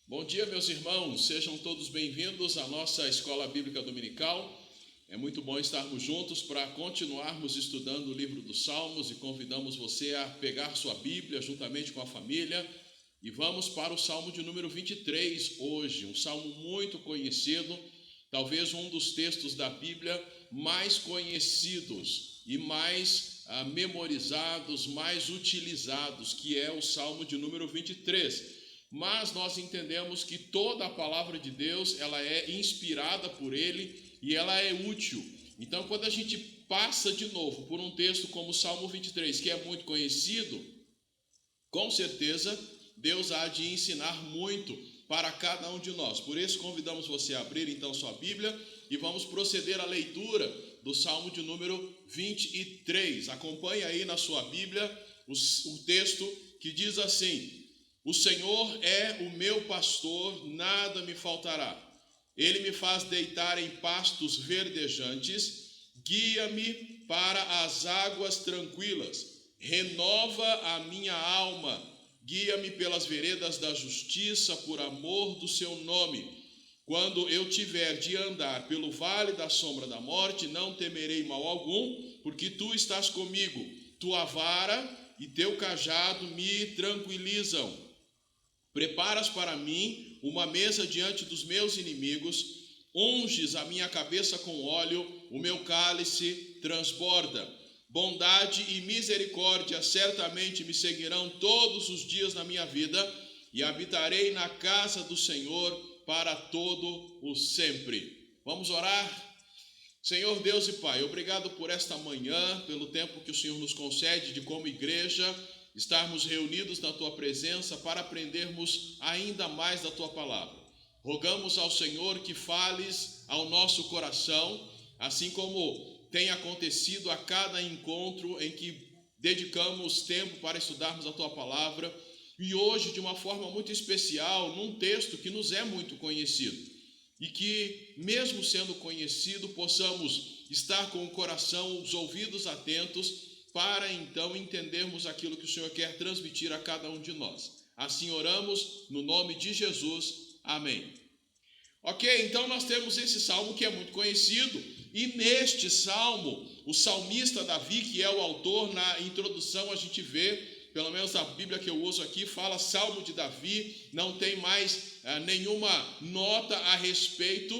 Bom dia, meus irmãos, sejam todos bem-vindos à nossa Escola Bíblica Dominical. É muito bom estarmos juntos para continuarmos estudando o livro dos Salmos e convidamos você a pegar sua Bíblia juntamente com a família e vamos para o Salmo de número 23 hoje, um salmo muito conhecido, talvez um dos textos da Bíblia mais conhecidos e mais memorizados, mais utilizados, que é o Salmo de número 23. Mas nós entendemos que toda a palavra de Deus, ela é inspirada por Ele e ela é útil. Então, quando a gente passa de novo por um texto como o Salmo 23, que é muito conhecido, com certeza Deus há de ensinar muito para cada um de nós. Por isso, convidamos você a abrir então sua Bíblia e vamos proceder à leitura do Salmo de número 23. Acompanhe aí na sua Bíblia o texto que diz assim: O Senhor é o meu pastor, nada me faltará. Ele me faz deitar em pastos verdejantes, guia-me para as águas tranquilas, renova a minha alma, guia-me pelas veredas da justiça, por amor do seu nome. Quando eu tiver de andar pelo vale da sombra da morte, não temerei mal algum, porque tu estás comigo. Tua vara e teu cajado me tranquilizam. Preparas para mim uma mesa diante dos meus inimigos, unges a minha cabeça com óleo, o meu cálice transborda. Bondade e misericórdia certamente me seguirão todos os dias da minha vida, e habitarei na casa do Senhor para todo o sempre. Vamos orar? Senhor Deus e Pai, obrigado por esta manhã, pelo tempo que o Senhor nos concede de como igreja estarmos reunidos na Tua presença para aprendermos ainda mais da Tua palavra. Rogamos ao Senhor que fales ao nosso coração, assim como tem acontecido a cada encontro em que dedicamos tempo para estudarmos a Tua palavra, e hoje de uma forma muito especial, num texto que nos é muito conhecido, e que mesmo sendo conhecido, possamos estar com o coração, os ouvidos atentos, para então entendermos aquilo que o Senhor quer transmitir a cada um de nós. Assim oramos no nome de Jesus. Amém. Ok, então nós temos esse salmo que é muito conhecido, e neste salmo, o salmista Davi, que é o autor, na introdução a gente vê, pelo menos a Bíblia que eu uso aqui, fala Salmo de Davi, não tem mais nenhuma nota a respeito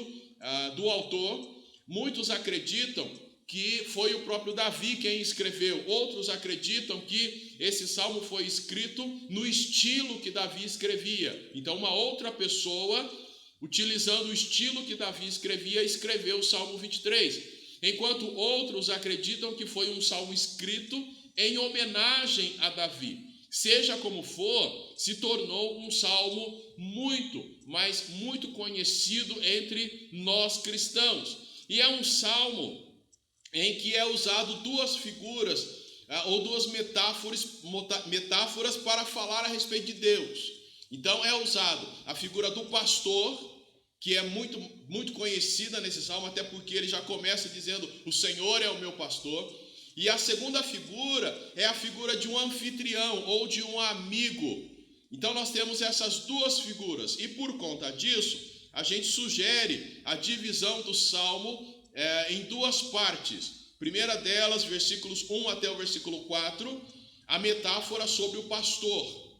do autor. Muitos acreditam que foi o próprio Davi quem escreveu. Outros acreditam que esse salmo foi escrito no estilo que Davi escrevia. Então, uma outra pessoa, utilizando o estilo que Davi escrevia, escreveu o Salmo 23. Enquanto outros acreditam que foi um salmo escrito em homenagem a Davi. Seja como for, se tornou um salmo muito, mas muito conhecido entre nós cristãos. E é um salmo em que é usado duas figuras ou duas metáforas para falar a respeito de Deus. Então é usado a figura do pastor, que é muito conhecida nesse salmo, até porque ele já começa dizendo: o Senhor é o meu pastor. E a segunda figura é a figura de um anfitrião ou de um amigo. Então nós temos essas duas figuras, e por conta disso a gente sugere a divisão do salmo em duas partes. Primeira delas, versículos 1 até o versículo 4, a metáfora sobre o pastor.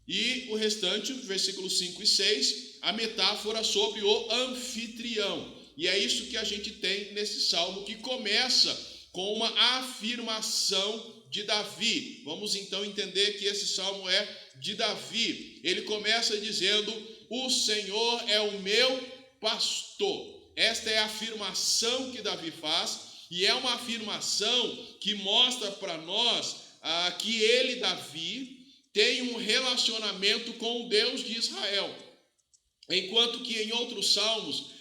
E o restante, versículos 5 e 6, a metáfora sobre o anfitrião. E é isso que a gente tem nesse salmo, que começa com uma afirmação de Davi. Vamos então entender que esse salmo é de Davi. Ele começa dizendo: o Senhor é o meu pastor. Esta é a afirmação que Davi faz, e é uma afirmação que mostra para nós que ele, Davi, tem um relacionamento com o Deus de Israel. Enquanto que em outros salmos,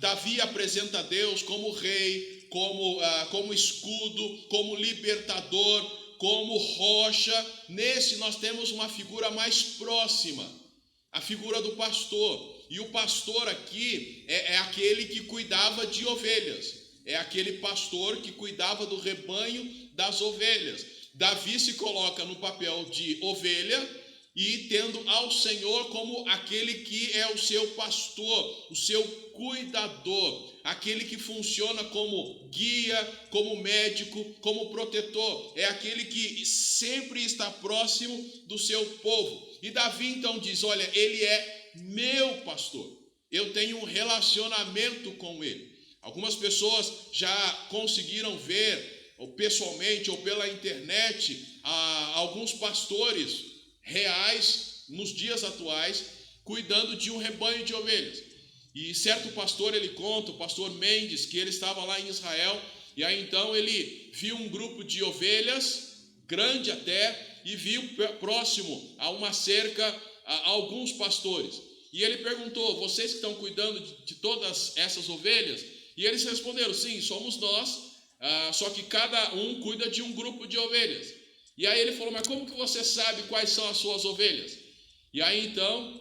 Davi apresenta Deus como rei, como escudo, como libertador, como rocha. Nesse nós temos uma figura mais próxima, a figura do pastor. E o pastor aqui é aquele que cuidava de ovelhas, é aquele pastor que cuidava do rebanho das ovelhas. Davi se coloca no papel de ovelha e tendo ao Senhor como aquele que é o seu pastor, o seu cuidador, aquele que funciona como guia, como médico, como protetor, é aquele que sempre está próximo do seu povo. E Davi então diz: olha, ele é meu pastor, eu tenho um relacionamento com ele. Algumas pessoas já conseguiram ver, ou pessoalmente ou pela internet, alguns pastores reais nos dias atuais cuidando de um rebanho de ovelhas. E certo pastor, ele conta, o pastor Mendes, que ele estava lá em Israel, e aí então ele viu um grupo de ovelhas, grande até, e viu próximo a uma cerca alguns pastores. E ele perguntou: vocês que estão cuidando de todas essas ovelhas? E eles responderam: sim, somos nós, só que cada um cuida de um grupo de ovelhas. E aí ele falou: mas como que você sabe quais são as suas ovelhas? E aí então,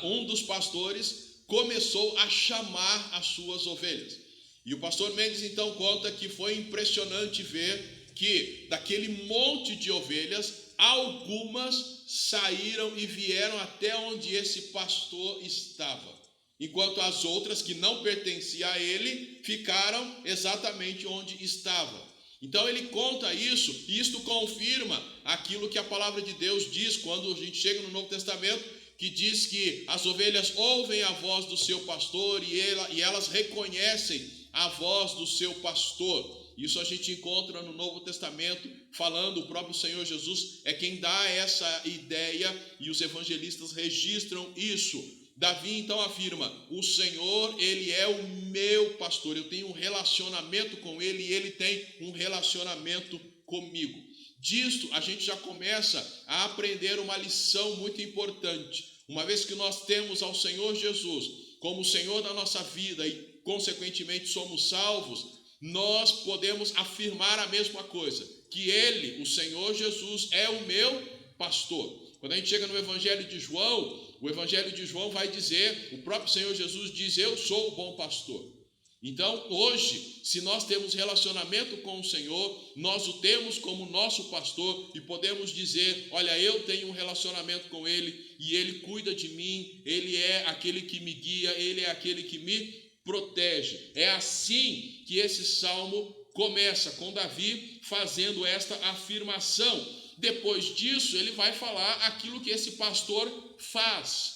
um dos pastores começou a chamar as suas ovelhas. E o pastor Mendes então conta que foi impressionante ver que daquele monte de ovelhas, algumas saíram e vieram até onde esse pastor estava, enquanto as outras, que não pertenciam a ele, ficaram exatamente onde estavam. Então ele conta isso, e isto confirma aquilo que a palavra de Deus diz quando a gente chega no Novo Testamento, que diz que as ovelhas ouvem a voz do seu pastor e elas reconhecem a voz do seu pastor. Isso a gente encontra no Novo Testamento, falando, o próprio Senhor Jesus é quem dá essa ideia, e os evangelistas registram isso. Davi então afirma: o Senhor, ele é o meu pastor, eu tenho um relacionamento com ele e ele tem um relacionamento comigo. Disto a gente já começa a aprender uma lição muito importante. Uma vez que nós temos ao Senhor Jesus como o Senhor da nossa vida e consequentemente somos salvos, nós podemos afirmar a mesma coisa, que ele, o Senhor Jesus, é o meu pastor. Quando a gente chega no Evangelho de João, o Evangelho de João vai dizer, o próprio Senhor Jesus diz: eu sou o bom pastor. Então, hoje, se nós temos relacionamento com o Senhor, nós o temos como nosso pastor e podemos dizer: olha, eu tenho um relacionamento com Ele e Ele cuida de mim, Ele é aquele que me guia, Ele é aquele que me protege. É assim que esse salmo começa, com Davi fazendo esta afirmação. Depois disso, ele vai falar aquilo que esse pastor faz.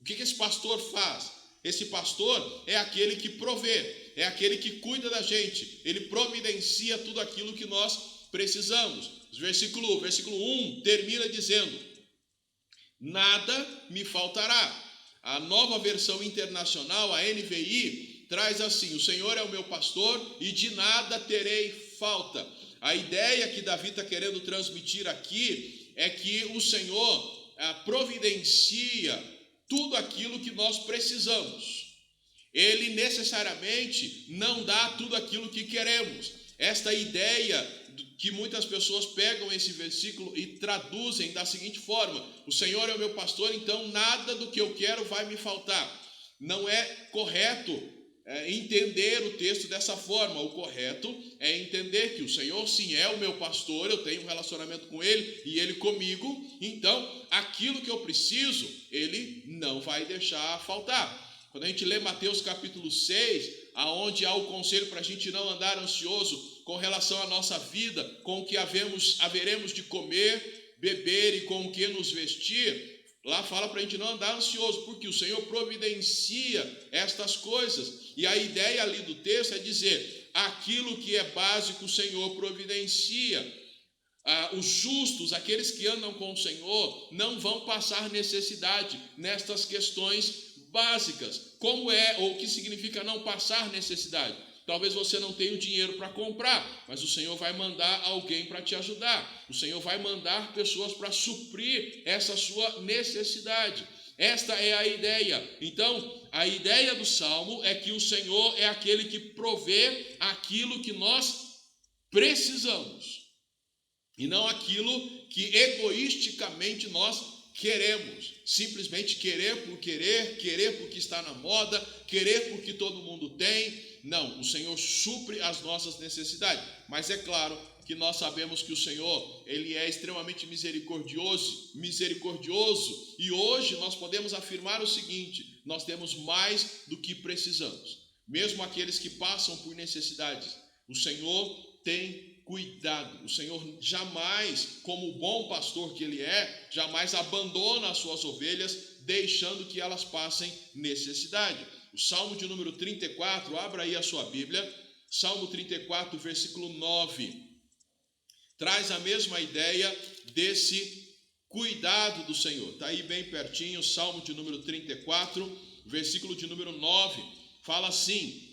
O que esse pastor faz? Esse pastor é aquele que provê, é aquele que cuida da gente, ele providencia tudo aquilo que nós precisamos. O versículo 1 termina dizendo: nada me faltará. A Nova Versão Internacional, a NVI, traz assim: o Senhor é o meu pastor e de nada terei falta. A ideia que Davi está querendo transmitir aqui é que o Senhor providencia tudo aquilo que nós precisamos. Ele necessariamente não dá tudo aquilo que queremos. Esta ideia que muitas pessoas pegam esse versículo e traduzem da seguinte forma: o Senhor é o meu pastor, então nada do que eu quero vai me faltar. Não é correto entender o texto dessa forma. O correto é entender que o Senhor sim é o meu pastor, eu tenho um relacionamento com Ele e Ele comigo, então aquilo que eu preciso, Ele não vai deixar faltar. Quando a gente lê Mateus capítulo 6, aonde há o conselho para a gente não andar ansioso com relação à nossa vida, com o que haveremos de comer, beber e com o que nos vestir, lá fala para a gente não andar ansioso, porque o Senhor providencia estas coisas. E a ideia ali do texto é dizer: aquilo que é básico o Senhor providencia. Os justos, aqueles que andam com o Senhor, não vão passar necessidade nestas questões básicas. Como é, ou o que significa não passar necessidade? Talvez você não tenha o dinheiro para comprar, mas o Senhor vai mandar alguém para te ajudar. O Senhor vai mandar pessoas para suprir essa sua necessidade. Esta é a ideia. Então, a ideia do Salmo é que o Senhor é aquele que provê aquilo que nós precisamos, e não aquilo que egoisticamente nós queremos. Simplesmente querer por querer, querer porque está na moda, querer porque todo mundo tem. Não, o Senhor supre as nossas necessidades. Mas é claro que nós sabemos que o Senhor, Ele é extremamente misericordioso, e hoje nós podemos afirmar o seguinte: nós temos mais do que precisamos. Mesmo aqueles que passam por necessidades, o Senhor tem cuidado. O Senhor jamais, como o bom pastor que Ele é, jamais abandona as suas ovelhas, deixando que elas passem necessidade. O Salmo de número 34, abra aí a sua Bíblia, Salmo 34, versículo 9, traz a mesma ideia desse cuidado do Senhor. Está aí bem pertinho, Salmo de número 34, versículo de número 9, fala assim: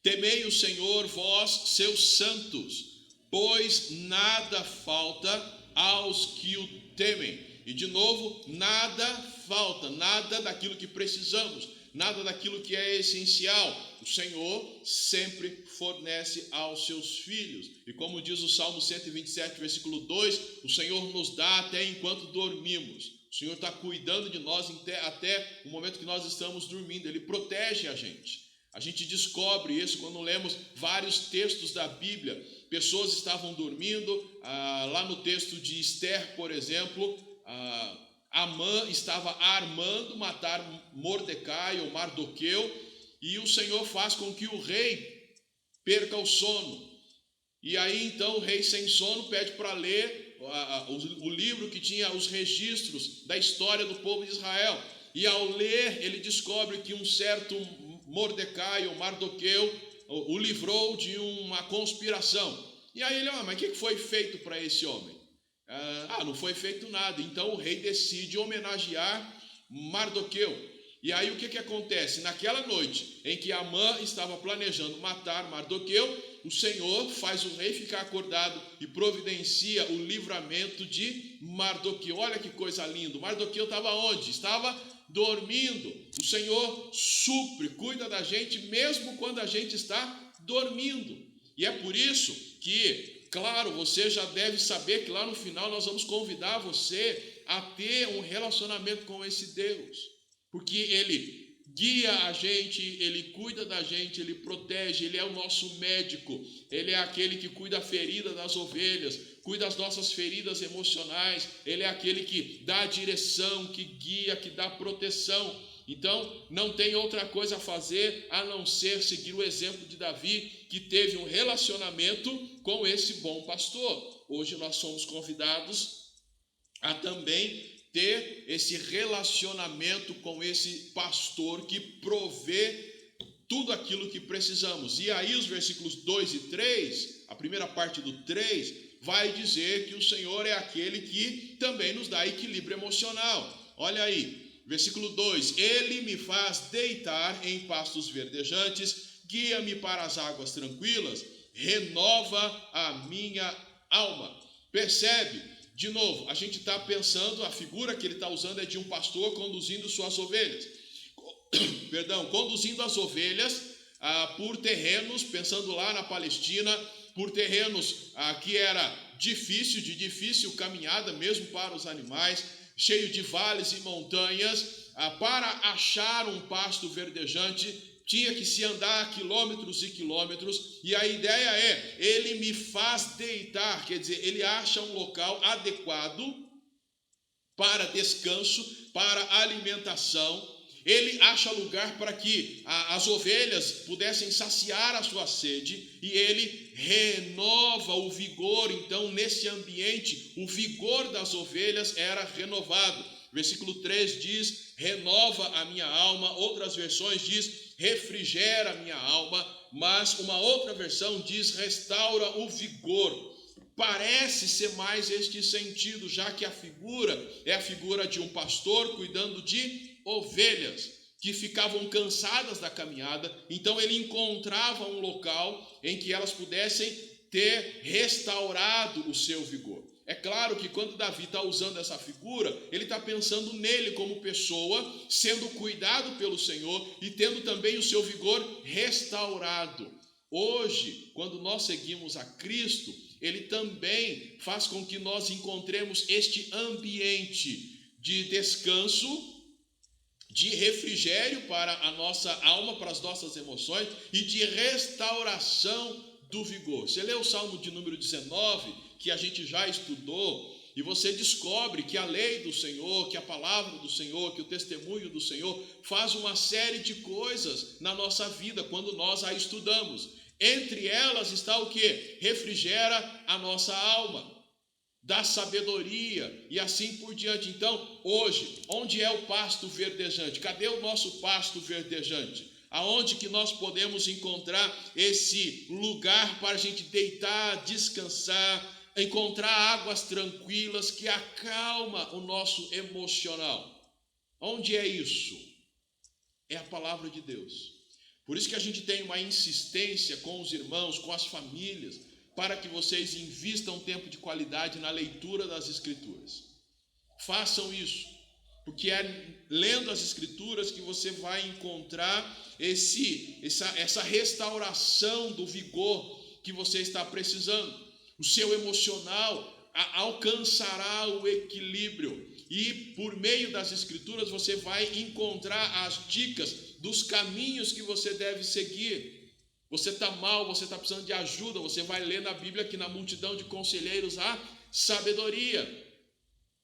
temei o Senhor, vós, seus santos, pois nada falta aos que o temem. E de novo, nada falta, nada daquilo que precisamos, nada daquilo que é essencial, o Senhor sempre fornece aos seus filhos. E como diz o Salmo 127, versículo 2, o Senhor nos dá até enquanto dormimos. O Senhor está cuidando de nós até o momento que nós estamos dormindo. Ele protege a gente. A gente descobre isso quando lemos vários textos da Bíblia. Pessoas estavam dormindo, lá no texto de Esther, por exemplo, Amã estava armando matar Mordecai ou Mardoqueu, e o Senhor faz com que o rei perca o sono. E aí então o rei sem sono pede para ler o livro que tinha os registros da história do povo de Israel. E ao ler, ele descobre que um certo Mordecai ou Mardoqueu o livrou de uma conspiração. E aí ele, mas o que foi feito para esse homem? Não foi feito nada. Então o rei decide homenagear Mardoqueu. E aí o que acontece? Naquela noite em que Amã estava planejando matar Mardoqueu, o Senhor faz o rei ficar acordado e providencia o livramento de Mardoqueu. Olha que coisa linda. Mardoqueu estava onde? Estava dormindo. O Senhor supre, cuida da gente mesmo quando a gente está dormindo. E é por isso que, claro, você já deve saber que lá no final nós vamos convidar você a ter um relacionamento com esse Deus. Porque Ele guia a gente, Ele cuida da gente, Ele protege, Ele é o nosso médico, Ele é aquele que cuida a ferida das ovelhas, cuida das nossas feridas emocionais, Ele é aquele que dá direção, que guia, que dá proteção. Então, não tem outra coisa a fazer a não ser seguir o exemplo de Davi, que teve um relacionamento com esse bom pastor. Hoje nós somos convidados a também ter esse relacionamento com esse pastor que provê tudo aquilo que precisamos. E aí os versículos 2 e 3, a primeira parte do 3, vai dizer que o Senhor é aquele que também nos dá equilíbrio emocional. Olha aí, versículo 2, Ele me faz deitar em pastos verdejantes, guia-me para as águas tranquilas, renova a minha alma. Percebe? De novo, a gente está pensando, a figura que ele está usando é de um pastor conduzindo suas ovelhas. Conduzindo as ovelhas por terrenos, pensando lá na Palestina, por terrenos que era de difícil caminhada mesmo para os animais, cheio de vales e montanhas. Para achar um pasto verdejante, tinha que se andar quilômetros e quilômetros, e a ideia é, ele me faz deitar, quer dizer, ele acha um local adequado para descanso, para alimentação, ele acha lugar para que as ovelhas pudessem saciar a sua sede, e ele renova o vigor. Então nesse ambiente, o vigor das ovelhas era renovado. Versículo 3 diz, renova a minha alma. Outras versões diz, refrigera a minha alma. Mas uma outra versão diz, restaura o vigor. Parece ser mais este sentido, já que a figura é a figura de um pastor cuidando de ovelhas que ficavam cansadas da caminhada. Então ele encontrava um local em que elas pudessem ter restaurado o seu vigor. É claro que quando Davi está usando essa figura, ele está pensando nele como pessoa, sendo cuidado pelo Senhor e tendo também o seu vigor restaurado. Hoje, quando nós seguimos a Cristo, Ele também faz com que nós encontremos este ambiente de descanso, de refrigério para a nossa alma, para as nossas emoções e de restauração do vigor. Você lê o Salmo de número 19, que a gente já estudou, e você descobre que a lei do Senhor, que a palavra do Senhor, que o testemunho do Senhor faz uma série de coisas na nossa vida quando nós a estudamos. Entre elas está o que? Refrigera a nossa alma, dá sabedoria e assim por diante. Então, hoje, onde é o pasto verdejante? Cadê o nosso pasto verdejante? Aonde que nós podemos encontrar esse lugar para a gente deitar, descansar, encontrar águas tranquilas que acalma o nosso emocional? Onde é isso? É a palavra de Deus. Por isso que a gente tem uma insistência com os irmãos, com as famílias, para que vocês invistam tempo de qualidade na leitura das Escrituras. Façam isso, porque é lendo as Escrituras que você vai encontrar essa restauração do vigor que você está precisando. O seu emocional alcançará o equilíbrio e por meio das Escrituras você vai encontrar as dicas dos caminhos que você deve seguir. Você está mal, você está precisando de ajuda, você vai ler na Bíblia que na multidão de conselheiros há sabedoria.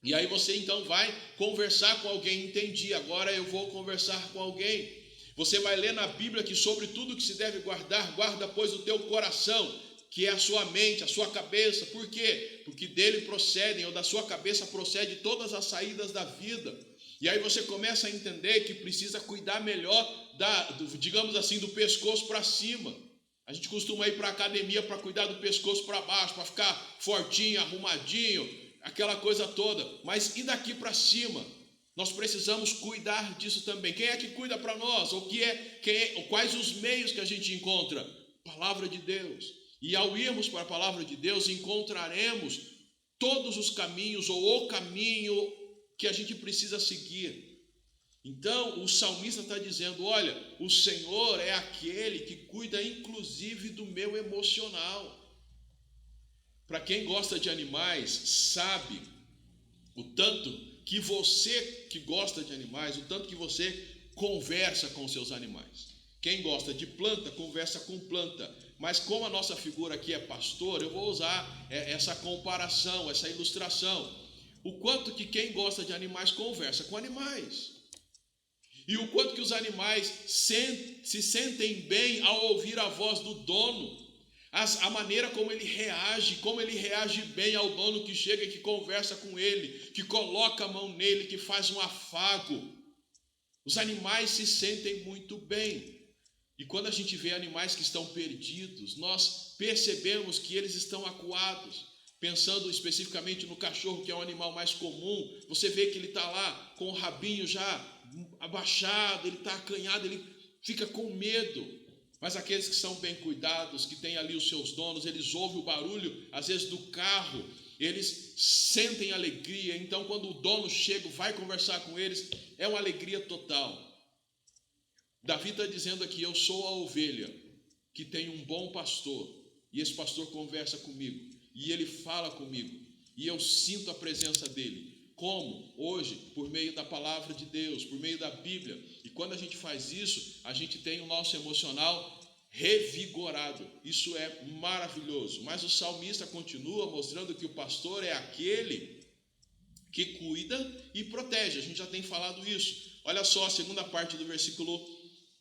E aí você então vai conversar com alguém. Entendi, agora eu vou conversar com alguém. Você vai ler na Bíblia que sobre tudo que se deve guardar, guarda pois o teu coração, que é a sua mente, a sua cabeça. Por quê? Porque dele procedem, ou da sua cabeça procede todas as saídas da vida. E aí você começa a entender que precisa cuidar melhor, digamos assim, do pescoço para cima. A gente costuma ir para a academia para cuidar do pescoço para baixo, para ficar fortinho, arrumadinho, aquela coisa toda. Mas e daqui para cima? Nós precisamos cuidar disso também. Quem é que cuida para nós? Quais os meios que a gente encontra? Palavra de Deus. E ao irmos para a palavra de Deus, encontraremos todos os caminhos, ou o caminho que a gente precisa seguir. Então, o salmista está dizendo, olha, o Senhor é aquele que cuida inclusive do meu emocional. Para quem gosta de animais, sabe o tanto que você que gosta de animais, o tanto que você conversa com seus animais. Quem gosta de planta, conversa com planta. Mas como a nossa figura aqui é pastor, eu vou usar essa comparação, essa ilustração. O quanto que quem gosta de animais conversa com animais. E o quanto que os animais se sentem bem ao ouvir a voz do dono. A maneira como ele reage bem ao dono que chega e que conversa com ele, que coloca a mão nele, que faz um afago. Os animais se sentem muito bem. E quando a gente vê animais que estão perdidos, nós percebemos que eles estão acuados. Pensando especificamente no cachorro, que é o animal mais comum, você vê que ele está lá com o rabinho já abaixado, ele está acanhado, ele fica com medo. Mas aqueles que são bem cuidados, que têm ali os seus donos, eles ouvem o barulho, às vezes do carro, eles sentem alegria. Então quando o dono chega, vai conversar com eles, é uma alegria total. Davi está dizendo aqui, eu sou a ovelha que tem um bom pastor, e esse pastor conversa comigo, e ele fala comigo, e eu sinto a presença dele. Como? Hoje, por meio da palavra de Deus, por meio da Bíblia. E quando a gente faz isso, a gente tem o nosso emocional revigorado. Isso é maravilhoso. Mas o salmista continua mostrando que o pastor é aquele que cuida e protege. A gente já tem falado isso. Olha só a segunda parte do versículo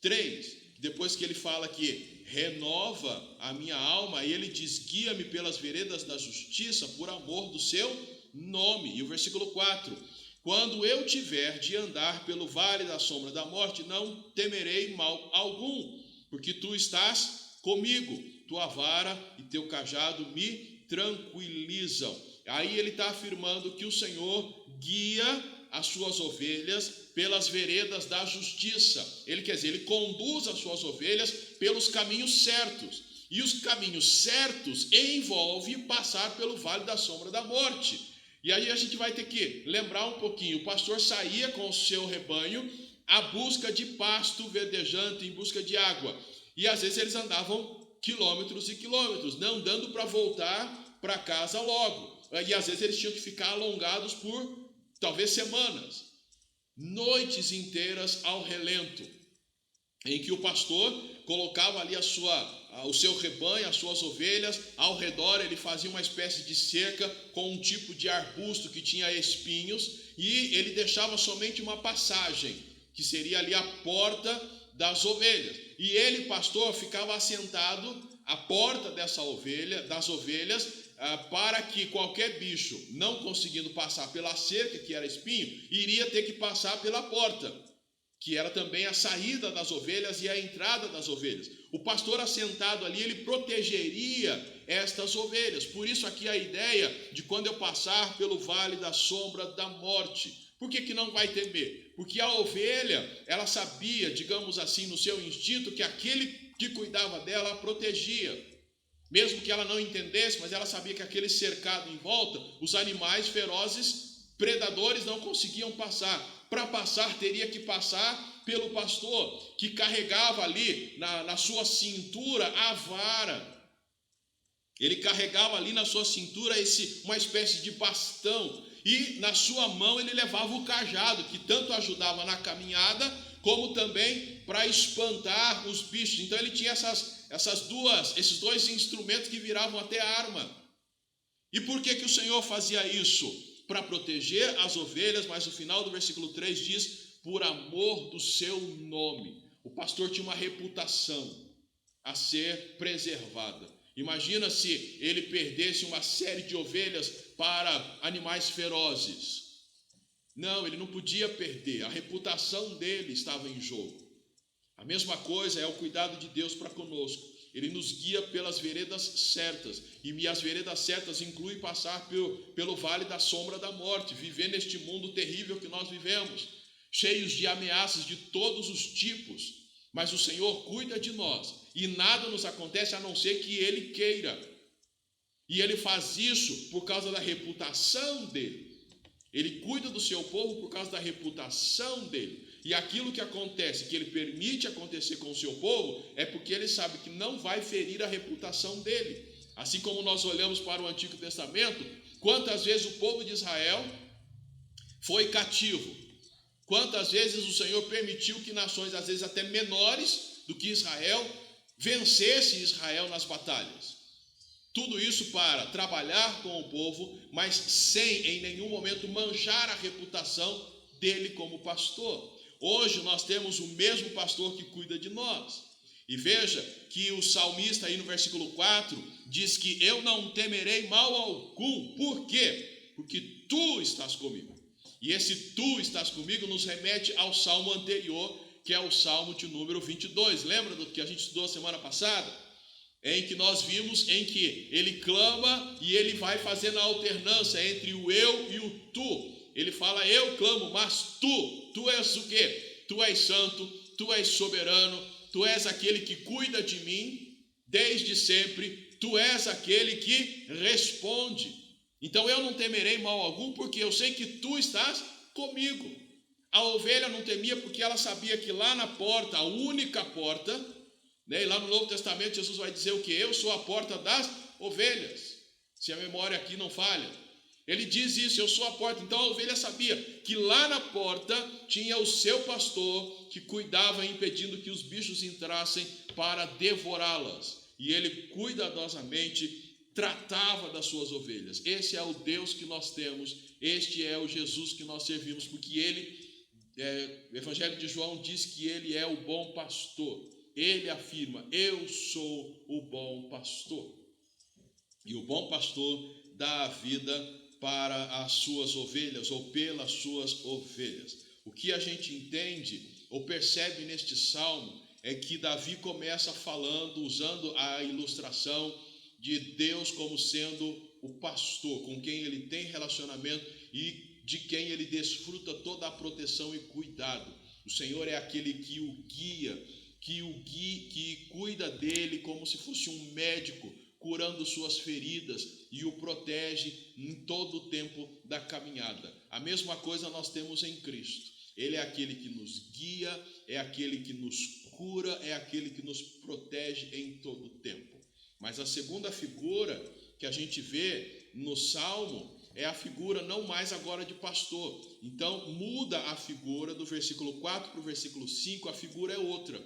3. Depois que ele fala que renova a minha alma, e ele diz, guia-me pelas veredas da justiça por amor do seu nome. E o versículo 4, quando eu tiver de andar pelo vale da sombra da morte, não temerei mal algum, porque tu estás comigo, tua vara e teu cajado me tranquilizam. Aí ele está afirmando que o Senhor guia as suas ovelhas pelas veredas da justiça. Ele quer dizer, ele conduz as suas ovelhas pelos caminhos certos. E os caminhos certos envolvem passar pelo vale da sombra da morte. E aí a gente vai ter que lembrar um pouquinho. O pastor saía com o seu rebanho à busca de pasto verdejante, em busca de água. E às vezes eles andavam quilômetros e quilômetros, não dando para voltar para casa logo. E às vezes eles tinham que ficar alongados por talvez semanas, noites inteiras ao relento. em que o pastor colocava ali o seu rebanho, as suas ovelhas, ao redor ele fazia uma espécie de cerca com um tipo de arbusto que tinha espinhos, e ele deixava somente uma passagem, que seria ali a porta das ovelhas. E ele, pastor, ficava assentado à porta das ovelhas, para que qualquer bicho, não conseguindo passar pela cerca, que era espinho, iria ter que passar pela porta, que era também a saída das ovelhas e a entrada das ovelhas. O pastor assentado ali, ele protegeria estas ovelhas. Por isso aqui a ideia de quando eu passar pelo vale da sombra da morte. Por que não vai temer? Porque a ovelha, ela sabia, digamos assim, no seu instinto, que aquele que cuidava dela a protegia. Mesmo que ela não entendesse, mas ela sabia que aquele cercado em volta, os animais ferozes, predadores, não conseguiam passar. Para passar, teria que passar pelo pastor, que carregava ali na sua cintura a vara. Ele carregava ali na sua cintura uma espécie de bastão, e na sua mão ele levava o cajado, que tanto ajudava na caminhada, como também para espantar os bichos. Então ele tinha esses dois instrumentos que viravam até arma. E por que o Senhor fazia isso? Para proteger as ovelhas, mas no final do versículo 3 diz: por amor do seu nome. O pastor tinha uma reputação a ser preservada. Imagina se ele perdesse uma série de ovelhas para animais ferozes. Não, ele não podia perder, a reputação dele estava em jogo. A mesma coisa é o cuidado de Deus para conosco. Ele nos guia pelas veredas certas, e as veredas certas incluem passar pelo vale da sombra da morte, viver neste mundo terrível que nós vivemos, cheios de ameaças de todos os tipos, mas o Senhor cuida de nós, e nada nos acontece a não ser que Ele queira, e Ele faz isso por causa da reputação dEle. Ele cuida do seu povo por causa da reputação dEle. E aquilo que acontece, que ele permite acontecer com o seu povo, é porque ele sabe que não vai ferir a reputação dele. Assim como nós olhamos para o Antigo Testamento, quantas vezes o povo de Israel foi cativo? Quantas vezes o Senhor permitiu que nações, às vezes até menores do que Israel, vencesse Israel nas batalhas? Tudo isso para trabalhar com o povo, mas sem em nenhum momento manchar a reputação dele como pastor. Hoje nós temos o mesmo pastor que cuida de nós. E veja que o salmista aí no versículo 4 diz que eu não temerei mal algum. Por quê? Porque tu estás comigo. E esse tu estás comigo nos remete ao salmo anterior, que é o salmo de número 22. Lembra do que a gente estudou semana passada? Em que nós vimos em que ele clama e ele vai fazendo a alternância entre o eu e o tu. Ele fala: eu clamo, mas tu és o quê? Tu és santo, tu és soberano, tu és aquele que cuida de mim desde sempre, tu és aquele que responde. Então eu não temerei mal algum, porque eu sei que tu estás comigo. A ovelha não temia porque ela sabia que lá na porta, a única porta, né, e lá no Novo Testamento Jesus vai dizer o que? Eu sou a porta das ovelhas, se a memória aqui não falha. Ele diz isso: eu sou a porta. Então a ovelha sabia que lá na porta tinha o seu pastor que cuidava, impedindo que os bichos entrassem para devorá-las. E ele cuidadosamente tratava das suas ovelhas. Esse é o Deus que nós temos, este é o Jesus que nós servimos, porque o Evangelho de João diz que ele é o bom pastor. Ele afirma: eu sou o bom pastor. E o bom pastor dá a vida para as suas ovelhas, ou pelas suas ovelhas. O que a gente entende ou percebe neste salmo é que Davi começa falando, usando a ilustração de Deus como sendo o pastor, com quem ele tem relacionamento e de quem ele desfruta toda a proteção e cuidado. O Senhor é aquele que o guia, que cuida dele como se fosse um médico, curando suas feridas e o protege em todo o tempo da caminhada. A mesma coisa nós temos em Cristo. Ele é aquele que nos guia, é aquele que nos cura, é aquele que nos protege em todo o tempo. Mas a segunda figura que a gente vê no Salmo é a figura não mais agora de pastor. Então muda a figura do versículo 4 para o versículo 5, a figura é outra.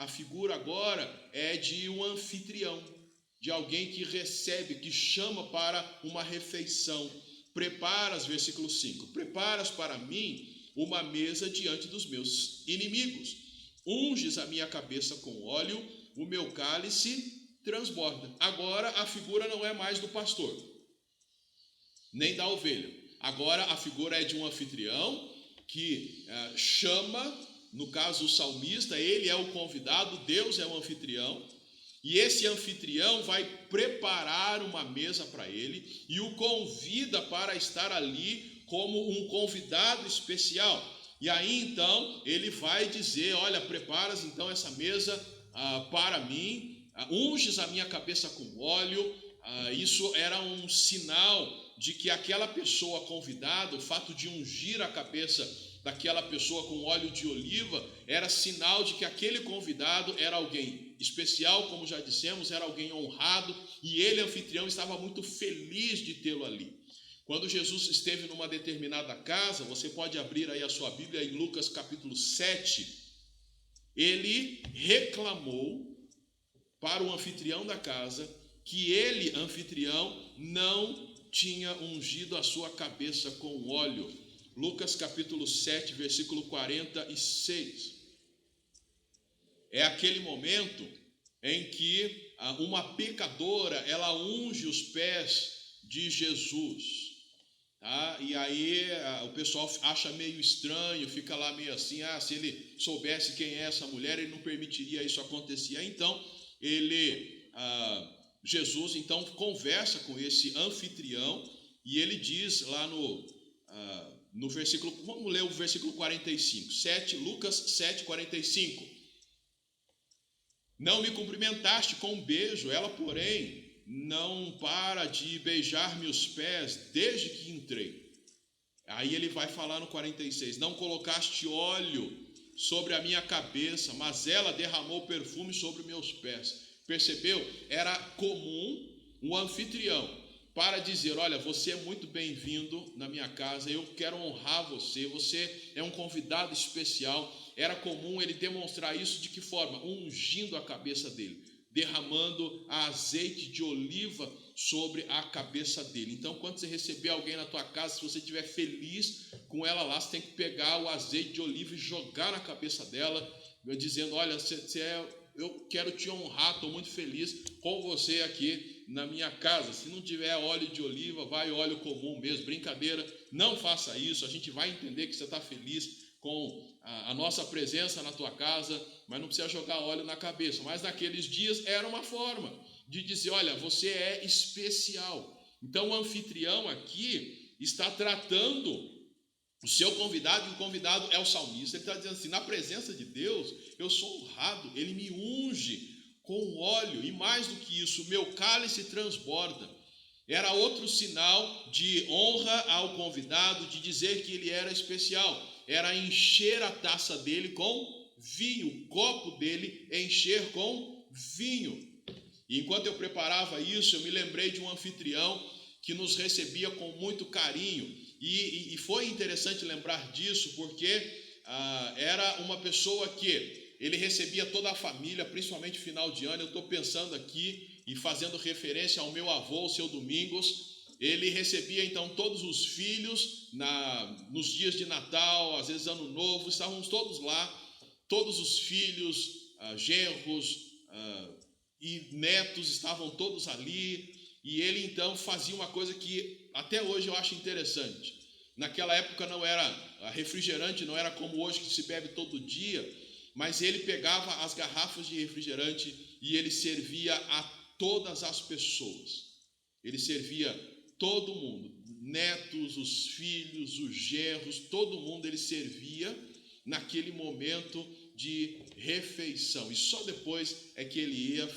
A figura agora é de um anfitrião, de alguém que recebe, que chama para uma refeição. Preparas, versículo 5, preparas para mim uma mesa diante dos meus inimigos. Unges a minha cabeça com óleo, o meu cálice transborda. Agora a figura não é mais do pastor, nem da ovelha. Agora a figura é de um anfitrião que chama, no caso o salmista, ele é o convidado, Deus é o anfitrião, e esse anfitrião vai preparar uma mesa para ele e o convida para estar ali como um convidado especial. E aí então ele vai dizer, olha, preparas então essa mesa para mim, unges a minha cabeça com óleo. Isso era um sinal de que aquela pessoa convidada, o fato de ungir a cabeça daquela pessoa com óleo de oliva, era sinal de que aquele convidado era alguém especial, como já dissemos, era alguém honrado, e ele, anfitrião, estava muito feliz de tê-lo ali. Quando Jesus esteve numa determinada casa, você pode abrir aí a sua Bíblia em Lucas capítulo 7, ele reclamou para o anfitrião da casa que ele, anfitrião, não tinha ungido a sua cabeça com óleo. Lucas capítulo 7, versículo 46. É aquele momento em que uma pecadora, ela unge os pés de Jesus. Tá? E aí o pessoal acha meio estranho, fica lá meio assim, se ele soubesse quem é essa mulher, ele não permitiria isso acontecer. Então, Jesus então conversa com esse anfitrião e ele diz lá no versículo, vamos ler o versículo 45, Lucas 7, 45. Não me cumprimentaste com um beijo, ela, porém, não para de beijar-me os pés desde que entrei. Aí ele vai falar no 46, não colocaste óleo sobre a minha cabeça, mas ela derramou perfume sobre meus pés. Percebeu? Era comum um anfitrião para dizer, olha, você é muito bem-vindo na minha casa, eu quero honrar você, você é um convidado especial. Era comum ele demonstrar isso de que forma? Ungindo a cabeça dele, derramando azeite de oliva sobre a cabeça dele. Então, quando você receber alguém na tua casa, se você estiver feliz com ela lá, você tem que pegar o azeite de oliva e jogar na cabeça dela, dizendo, olha, eu quero te honrar, estou muito feliz com você aqui na minha casa. Se não tiver óleo de oliva, vai óleo comum mesmo, brincadeira, não faça isso, a gente vai entender que você está feliz com a nossa presença na tua casa, mas não precisa jogar óleo na cabeça. Mas naqueles dias era uma forma de dizer, olha, você é especial. Então o anfitrião aqui está tratando o seu convidado, e o convidado é o salmista. Ele está dizendo assim, na presença de Deus, eu sou honrado, ele me unge com óleo, e mais do que isso, meu cálice transborda. Era outro sinal de honra ao convidado, de dizer que ele era especial. Era encher a taça dele com vinho, o copo dele encher com vinho. E enquanto eu preparava isso, eu me lembrei de um anfitrião que nos recebia com muito carinho. E foi interessante lembrar disso, porque era uma pessoa que ele recebia toda a família, principalmente final de ano. Eu estou pensando aqui e fazendo referência ao meu avô, o seu Domingos. Ele recebia então todos os filhos nos dias de Natal, às vezes Ano Novo, estávamos todos lá, todos os filhos, genros e netos estavam todos ali, e ele então fazia uma coisa que até hoje eu acho interessante. Naquela época não era refrigerante, não era como hoje que se bebe todo dia, mas ele pegava as garrafas de refrigerante e ele servia a todas as pessoas. Ele servia todo mundo, netos, os filhos, os genros, todo mundo ele servia naquele momento de refeição. E só depois é que ele ia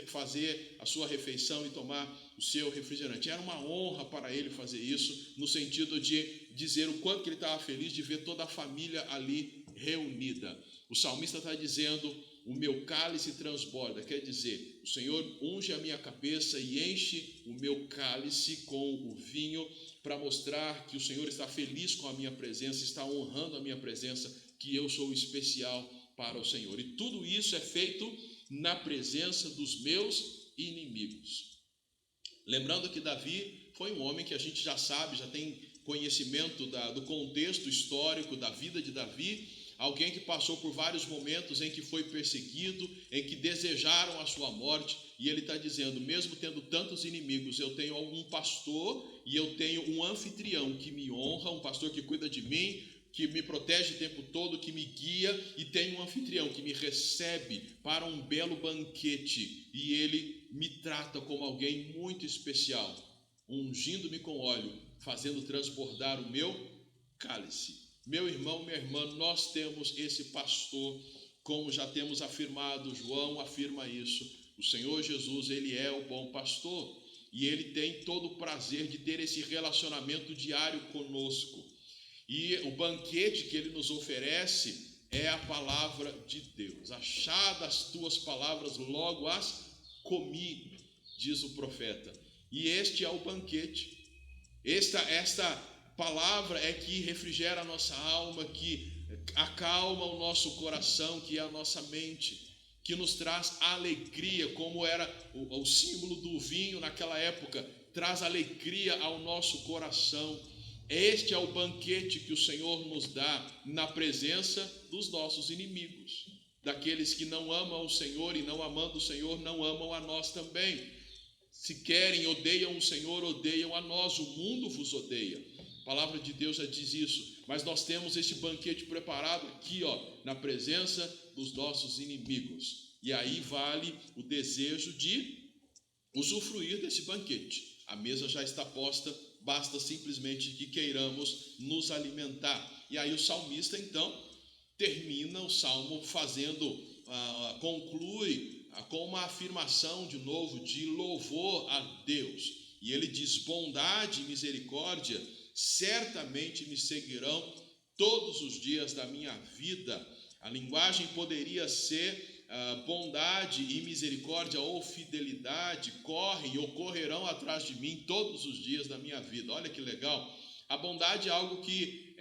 fazer a sua refeição e tomar o seu refrigerante. Era uma honra para ele fazer isso, no sentido de dizer o quanto que ele estava feliz de ver toda a família ali reunida. O salmista está dizendo, o meu cálice transborda, quer dizer, o Senhor unge a minha cabeça e enche o meu cálice com o vinho, para mostrar que o Senhor está feliz com a minha presença, está honrando a minha presença, que eu sou especial para o Senhor. E tudo isso é feito na presença dos meus inimigos. Lembrando que Davi foi um homem que a gente já sabe, já tem conhecimento do contexto histórico da vida de Davi, alguém que passou por vários momentos em que foi perseguido, em que desejaram a sua morte, e ele está dizendo, mesmo tendo tantos inimigos, eu tenho um pastor e eu tenho um anfitrião que me honra, um pastor que cuida de mim, que me protege o tempo todo, que me guia, e tenho um anfitrião que me recebe para um belo banquete, e ele me trata como alguém muito especial, ungindo-me com óleo, fazendo transbordar o meu cálice. Meu irmão, minha irmã, nós temos esse pastor, como já temos afirmado, João afirma isso. O Senhor Jesus, ele é o bom pastor, e ele tem todo o prazer de ter esse relacionamento diário conosco. E o banquete que ele nos oferece é a palavra de Deus. Achadas as tuas palavras, logo as comi, diz o profeta. E este é o banquete. Esta palavra é que refrigera a nossa alma, que acalma o nosso coração, que é a nossa mente, que nos traz alegria, como era o símbolo do vinho naquela época, traz alegria ao nosso coração. Este é o banquete que o Senhor nos dá na presença dos nossos inimigos, daqueles que não amam o Senhor e não amando o Senhor, não amam a nós também. Se querem, odeiam o Senhor, odeiam a nós, o mundo vos odeia. A palavra de Deus já diz isso, mas nós temos este banquete preparado aqui, na presença dos nossos inimigos. E aí vale o desejo de usufruir desse banquete. A mesa já está posta, basta simplesmente que queiramos nos alimentar. E aí o salmista, então, termina o salmo conclui com uma afirmação de novo de louvor a Deus. E ele diz, bondade e misericórdia certamente me seguirão todos os dias da minha vida. A linguagem poderia ser bondade e misericórdia ou fidelidade correm ou correrão atrás de mim todos os dias da minha vida. Olha que legal. A bondade é algo que,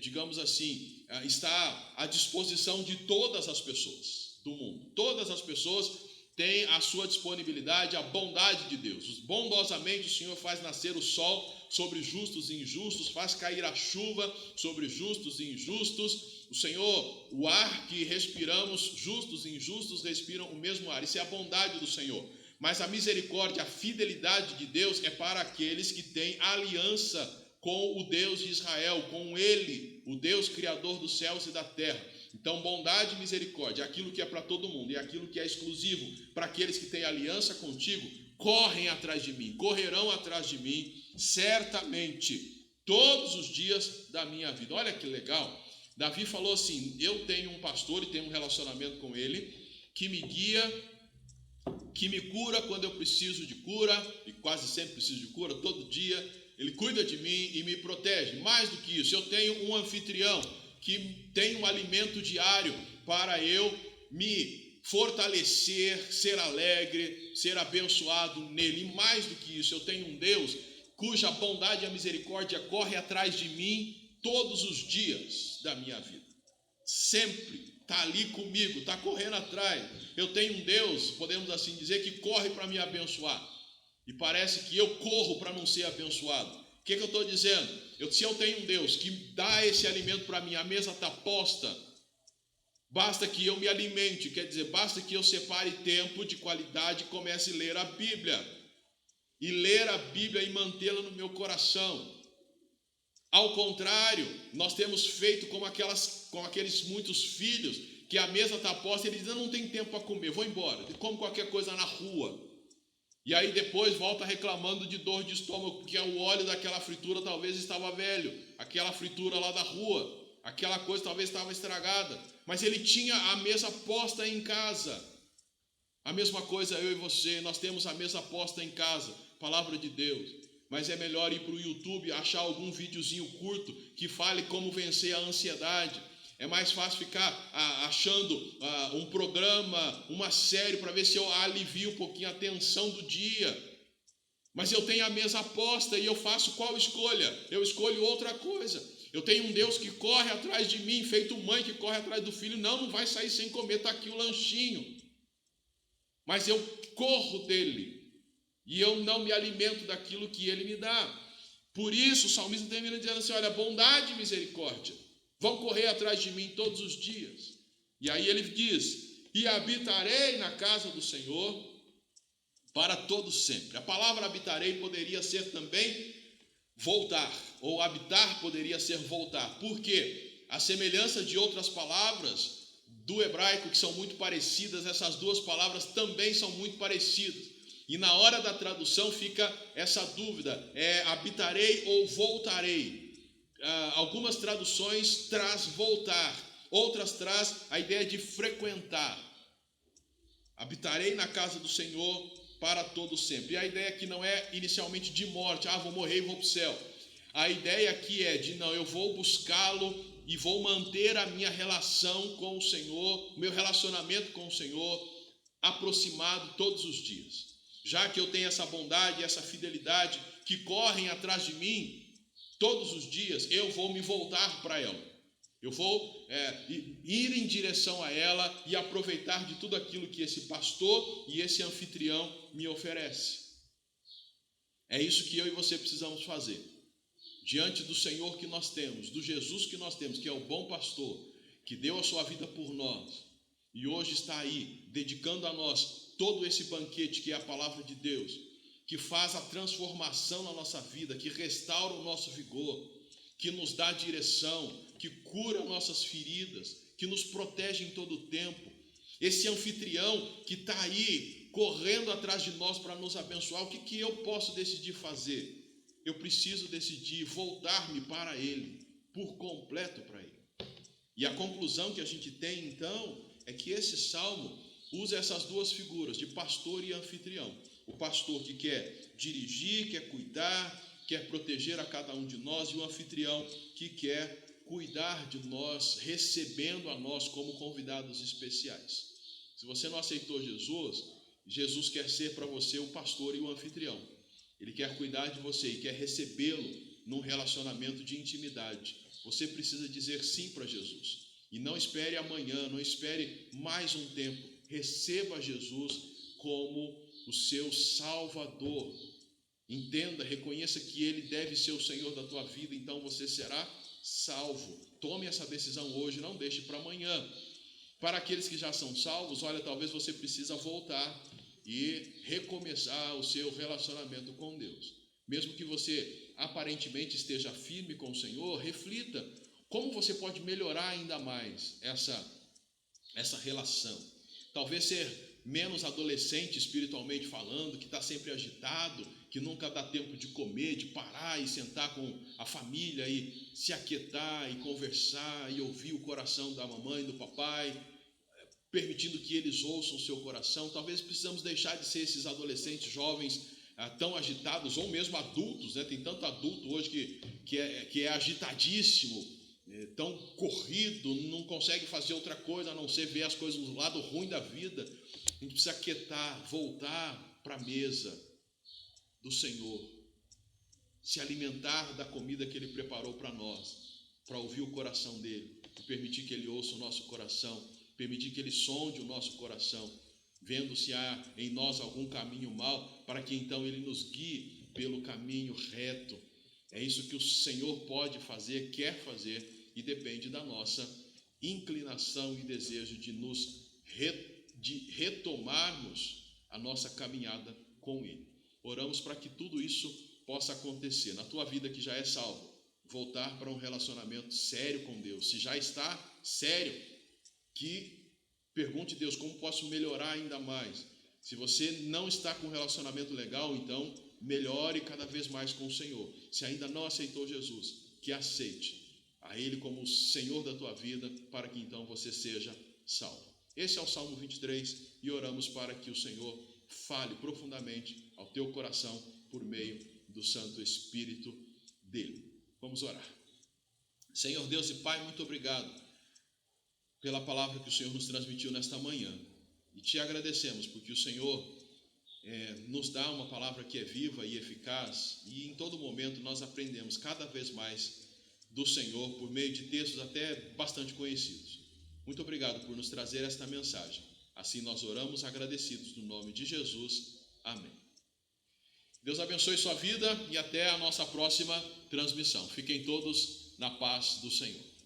digamos assim, está à disposição de todas as pessoas do mundo. Todas as pessoas têm à sua disponibilidade a bondade de Deus. Bondosamente o Senhor faz nascer o sol sobre justos e injustos, faz cair a chuva sobre justos e injustos. O Senhor, o ar que respiramos, justos e injustos respiram o mesmo ar. Isso é a bondade do Senhor. Mas a misericórdia, a fidelidade de Deus é para aqueles que têm aliança com o Deus de Israel, com Ele, o Deus criador dos céus e da terra. Então, bondade e misericórdia, aquilo que é para todo mundo e aquilo que é exclusivo para aqueles que têm aliança contigo, correm atrás de mim, correrão atrás de mim, certamente, todos os dias da minha vida. Olha que legal. Davi falou assim, eu tenho um pastor e tenho um relacionamento com ele, que me guia, que me cura quando eu preciso de cura, e quase sempre preciso de cura, todo dia, ele cuida de mim e me protege. Mais do que isso, eu tenho um anfitrião que tem um alimento diário para eu me fortalecer, ser alegre, ser abençoado nele. E mais do que isso, eu tenho um Deus cuja bondade e a misericórdia corre atrás de mim todos os dias da minha vida. Sempre está ali comigo, está correndo atrás. Eu tenho um Deus, podemos assim dizer, que corre para me abençoar. E parece que eu corro para não ser abençoado. O que eu estou dizendo? Se eu tenho um Deus que dá esse alimento para mim, a mesa está posta, basta que eu me alimente, quer dizer, basta que eu separe tempo de qualidade e comece a ler a Bíblia. E ler a Bíblia e mantê-la no meu coração. Ao contrário, nós temos feito como aqueles muitos filhos, que a mesa está posta e eles dizem, não tem tempo para comer, vou embora, como qualquer coisa na rua. E aí depois volta reclamando de dor de estômago, porque o óleo daquela fritura talvez estava velho, aquela fritura lá da rua, aquela coisa talvez estava estragada, mas ele tinha a mesa posta em casa. A mesma coisa eu e você, nós temos a mesa posta em casa, palavra de Deus. Mas é melhor ir para o YouTube, achar algum videozinho curto que fale como vencer a ansiedade. É mais fácil ficar achando um programa, uma série, para ver se eu alivio um pouquinho a tensão do dia. Mas eu tenho a mesa posta e eu faço qual escolha? Eu escolho outra coisa. Eu tenho um Deus que corre atrás de mim, feito mãe que corre atrás do filho. Não vai sair sem comer, está aqui o lanchinho. Mas eu corro dele e eu não me alimento daquilo que ele me dá. Por isso o salmista termina dizendo assim: olha, bondade e misericórdia vão correr atrás de mim todos os dias. E aí ele diz: e habitarei na casa do Senhor para todo sempre. A palavra habitarei poderia ser também voltar, ou habitar poderia ser voltar. Por quê? A semelhança de outras palavras do hebraico que são muito parecidas, essas duas palavras também são muito parecidas. E na hora da tradução fica essa dúvida, habitarei ou voltarei. Algumas traduções traz voltar, outras traz a ideia de frequentar. Habitarei na casa do Senhor para todo sempre. E a ideia aqui não é inicialmente de morte, vou morrer e vou para o céu. A ideia aqui é de eu vou buscá-lo e vou manter a minha relação com o Senhor, o meu relacionamento com o Senhor aproximado todos os dias. Já que eu tenho essa bondade e essa fidelidade que correm atrás de mim todos os dias, eu vou me voltar para ela. Eu vou ir em direção a ela e aproveitar de tudo aquilo que esse pastor e esse anfitrião me oferece. É isso que eu e você precisamos fazer. Diante do Senhor que nós temos, do Jesus que nós temos, que é o bom pastor, que deu a sua vida por nós, e hoje está aí, dedicando a nós todo esse banquete que é a palavra de Deus, que faz a transformação na nossa vida, que restaura o nosso vigor, que nos dá direção, que cura nossas feridas, que nos protege em todo o tempo. Esse anfitrião que está aí, correndo atrás de nós para nos abençoar, o que eu posso decidir fazer? Eu preciso decidir voltar-me para Ele, por completo para Ele. E a conclusão que a gente tem, então, é que esse salmo usa essas duas figuras, de pastor e anfitrião. O pastor que quer dirigir, quer cuidar, quer proteger a cada um de nós, e o anfitrião que quer cuidar de nós, recebendo a nós como convidados especiais. Se você não aceitou Jesus, Jesus quer ser para você o pastor e o anfitrião. Ele quer cuidar de você e quer recebê-lo num relacionamento de intimidade. Você precisa dizer sim para Jesus. E não espere amanhã, não espere mais um tempo. Receba Jesus como o seu Salvador. Entenda, reconheça que Ele deve ser o Senhor da tua vida, então você será salvo. Tome essa decisão hoje, não deixe para amanhã. Para aqueles que já são salvos, olha, talvez você precisa voltar e recomeçar o seu relacionamento com Deus. Mesmo que você aparentemente esteja firme com o Senhor, reflita como você pode melhorar ainda mais essa relação. Talvez ser menos adolescente espiritualmente falando, que está sempre agitado, que nunca dá tempo de comer, de parar e sentar com a família e se aquietar e conversar e ouvir o coração da mamãe, do papai, permitindo que eles ouçam o seu coração. Talvez precisamos deixar de ser esses adolescentes jovens tão agitados, ou mesmo adultos, né? Tem tanto adulto hoje que é agitadíssimo, tão corrido, não consegue fazer outra coisa a não ser ver as coisas do lado ruim da vida. A gente precisa aquietar, voltar para a mesa do Senhor, se alimentar da comida que Ele preparou para nós, para ouvir o coração dEle, e permitir que Ele ouça o nosso coração, permitir que Ele sonde o nosso coração, vendo se há em nós algum caminho mau, para que então Ele nos guie pelo caminho reto. É isso que o Senhor pode fazer, quer fazer, e depende da nossa inclinação e desejo de retomarmos a nossa caminhada com Ele. Oramos para que tudo isso possa acontecer na tua vida que já é salvo, voltar para um relacionamento sério com Deus. Se já está sério, que pergunte a Deus como posso melhorar ainda mais. Se você não está com um relacionamento legal, então melhore cada vez mais com o Senhor. Se ainda não aceitou Jesus, que aceite a Ele como o Senhor da tua vida, para que então você seja salvo. Esse é o Salmo 23 e oramos para que o Senhor fale profundamente ao teu coração por meio do Santo Espírito dele. Vamos orar. Senhor Deus e Pai, muito obrigado pela palavra que o Senhor nos transmitiu nesta manhã. E te agradecemos porque o Senhor nos dá uma palavra que é viva e eficaz, e em todo momento nós aprendemos cada vez mais do Senhor por meio de textos até bastante conhecidos. Muito obrigado por nos trazer esta mensagem. Assim nós oramos agradecidos no nome de Jesus. Amém. Deus abençoe sua vida e até a nossa próxima transmissão. Fiquem todos na paz do Senhor.